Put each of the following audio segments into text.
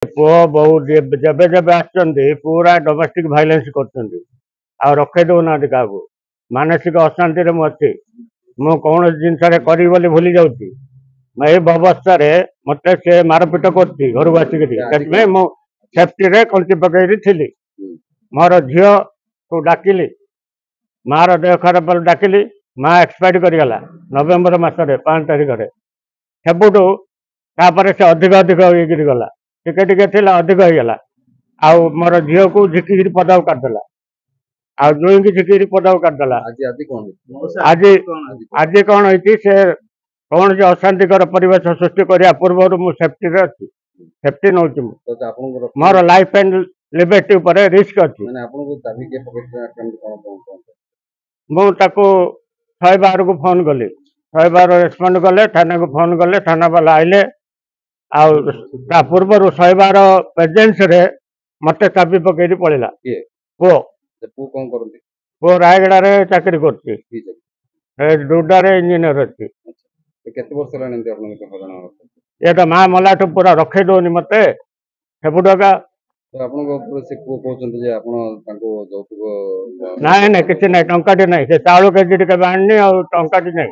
पुओ बहु जब जब आसुँच पूरा डोमेस्टिक भाइलेंस कर रखे दौना क्या मानसिक अशांति मुझे मु कौन जिनस करी भूली जाऊँगी मैं अवस्था मत से मारपिट कर घर को आसिक मु सेफ्टी कंची पकई थी मोर झील को डाकिली मार देह खराब डाकिली माँ एक्सपायर करगला नवेम्बर मसरे 5 तारिख सेबुठू से अधिक अधिक ये गला टिके अधिक होगा आउ मोर झील को झिकी पदा काटदेला आ जो झिकी पदा काटदेला आज कौन होती से कौन से अशांतिकर परिवेश सृष्टि करने पूर्व मुझे सेफ्टी अच्छी safety now more life and liberty पर रिस्क अच्छी मुझे 112 को फोन कली 112 रेस्पॉन्ड कले थाना को फोन कले थाना वाला आइले आ पूर्व 112 प्रेजेंस रे मत चाबी पकई पड़ेगा पुओ पुओ रायगड़ा रे चाकरी कर डुडारे इंजीनियर अच्छी ये तो माँ मला पूरा रखे दौनी मत सेपुटका नाई ना कि टाटी ना से चाउल केजी के आनी टाटी ना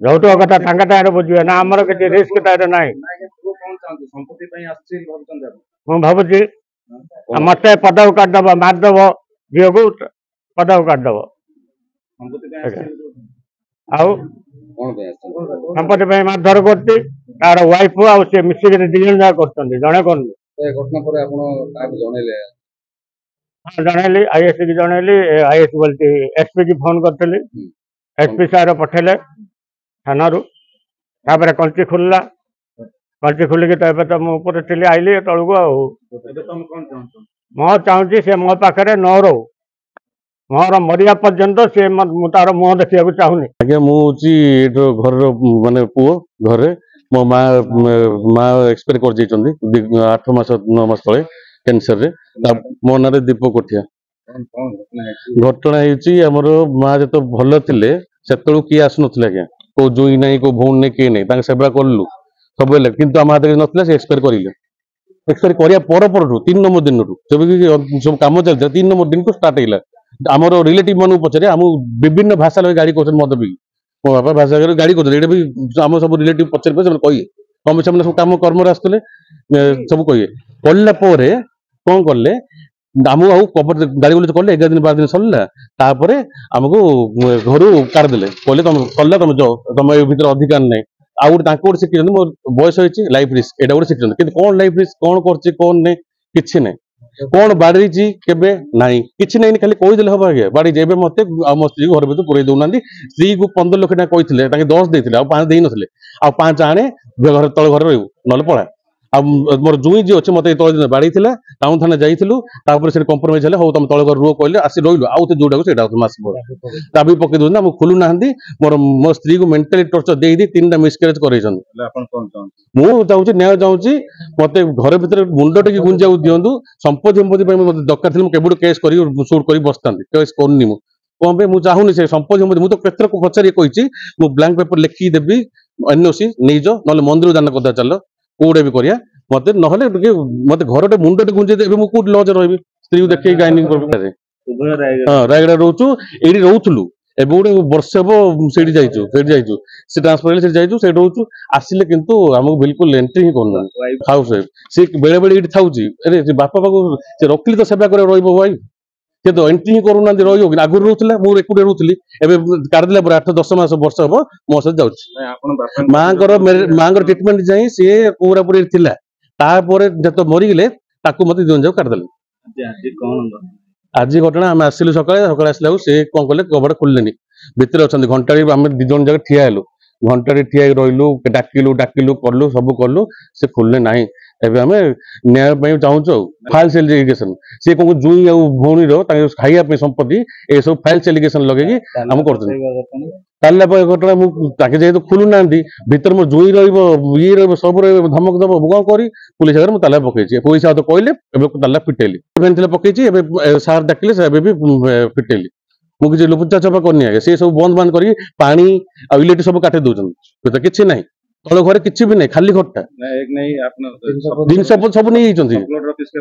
यौतुक कथा बुझे ना आमर किसी रिस्क ना मु भावुची मत पदा काटदेव मारदेव झील को पदा काटदेव संपत्ति मारधर कर वाइफ आउ सी मिसिक दिजन जहाँ कर जड़े कर जनइली आईएस की जनइली आईएस बोलती एसपी की फोन करी एसपी सार पठेले थाना कंची खुलला कंची खुलिकी तो मुझे थी आईली तलू मो चाहूँ से मो पाखे न रो मोर मरिया पर्यंत सी तार मुह देखा चाहूनी आज्ञा मुझे घर माने पुओ घरे मो माँ एक्सपायर कर 8 मास 9 मास तले कैंसर रे मो ना दीप कोठिया घटना होमर माँ जो भल थे से किए आसुन आज्ञा को जुई ना को भौणी नहीं किए नहीं सेवा कलु सब कि आम हाथ ना से एक्सपायर कर एक्सपायर कर 3 नंबर दिन सब कम चलता 3 नंबर दिन को स्टार्ट है आमर रिलेटिव मन पचारे आम विभिन्न भाषा लगे गाड़ी कर मद पी मो बापा भाषा गाड़ी कर भी आम सब रिलेटिव पचार पे कहे कम से सब कम कर्म आसते सब कहे कला कौन कले आम कवर गाड़ी गुल कले 11 दिन 12 दिन सरला आमको घर काढ़दे कहले तुम कला तुम जाओ तुम भर अधिकार ना आउ गोटे शिखी मो बयस होती लाइफ रिस्क एटा गोटे शिखी कि कौन लाइफ रिस्क कौन कर नहीं कि नहीं कौन बाड़ी केबे नाई किछि नहीं खाली कहीदे हम आगे बाड़ी जेबे मत मो स्त्री को घर भर पूरे दौना स्त्री को 15 लाख टाँग कहते 10 देते आ 5 दे नथिले आ 5 आने घर तल घर रही ना पड़ा आ मोर जुई जी अच्छे मत तल दिन बाड़ी टाउन थाना जाइलु से कंप्रोमाइज है तुम तल घर रुह कहले आसी रही आउ तो जोटा मास दाबी पकई दूसरा मुझे खोलु ना मोर मो स्त्री को मेंटाली टर्चर दे 3टा मिसक्यारेज कर न्याय चाहूँगी मत घर भर मुंड टे गुंजा दिंतु संपत्ति मत दरकार थी मुझे केस कर सुट कर बसता केस करनी कौन पे मुझे चाहूनी से संपत्ति मुझे केत पचार कही मुझे ब्लांक पेपर लिखी देवी एनओसी नहीं जाओ ना मंदिर दान करदा चल कौटे भी करिया मत ना मत घर मुंड टे गुंजे मुझे लज रही स्त्री को देखे गाइनिंग रायगड़ा रोचु ये रोलु ए गोटे वर्ष हम से ट्रांसफर से रोचु आसिले किंतु आमको बिल्कुल एंट्री ही करना हाउस वाइफ सी बेले बेले ये था अरे बापा पाक से रखिली तो सेवा कर वाइफ से तो एंट्री ही करूना रही आगुरी रोला मुझे एकुटे रोली काटदेला 8-10 मास वर्ष हम मो सहित जाऊँ माँ ट्रिटमेंट जाए सी पूरा पूरी तापर जत मरीगले मत 2 जन जाक काटदेले आज घटना आम आसिलु सकाଳେ आसला से कौन कले कबाड़ खोलिले भितर अच्छा घंटा आम 2 जन जाक ठिया हेलु घंटा ठिया रही डाकिलु डाकिलु कलु सब कलु से खोलने ना एवं आम न्याय चाहूँ फाइल्स एलिगेशन सी कौन जुई आ भौणी खाइबा संपत्ति ये सब फाइल्स एलिगेशन लगे आम कर घटना मुझे जेहतु खोलु ना भर मो जुई रही सब धमक दब कौन करी पुलिस आगे मुझे ताला पकई पैसा तो कहले ताला फिटेली पकई सार डाकिले भी फिटेली मुझे किसी लुचा छपा करनी आगे सी सब बंद बांध कर पानी आ इलेक्ट्रिक सब काटे दौरान कि ना ତଳ ଘରେ କିଛି ବି ନାହିଁ, ଖାଲି ଘରଟା, नहीं एक नहीं अपना ଜିନିଷ ସବୁ ନେଇଯାଇଛନ୍ତି। Upload office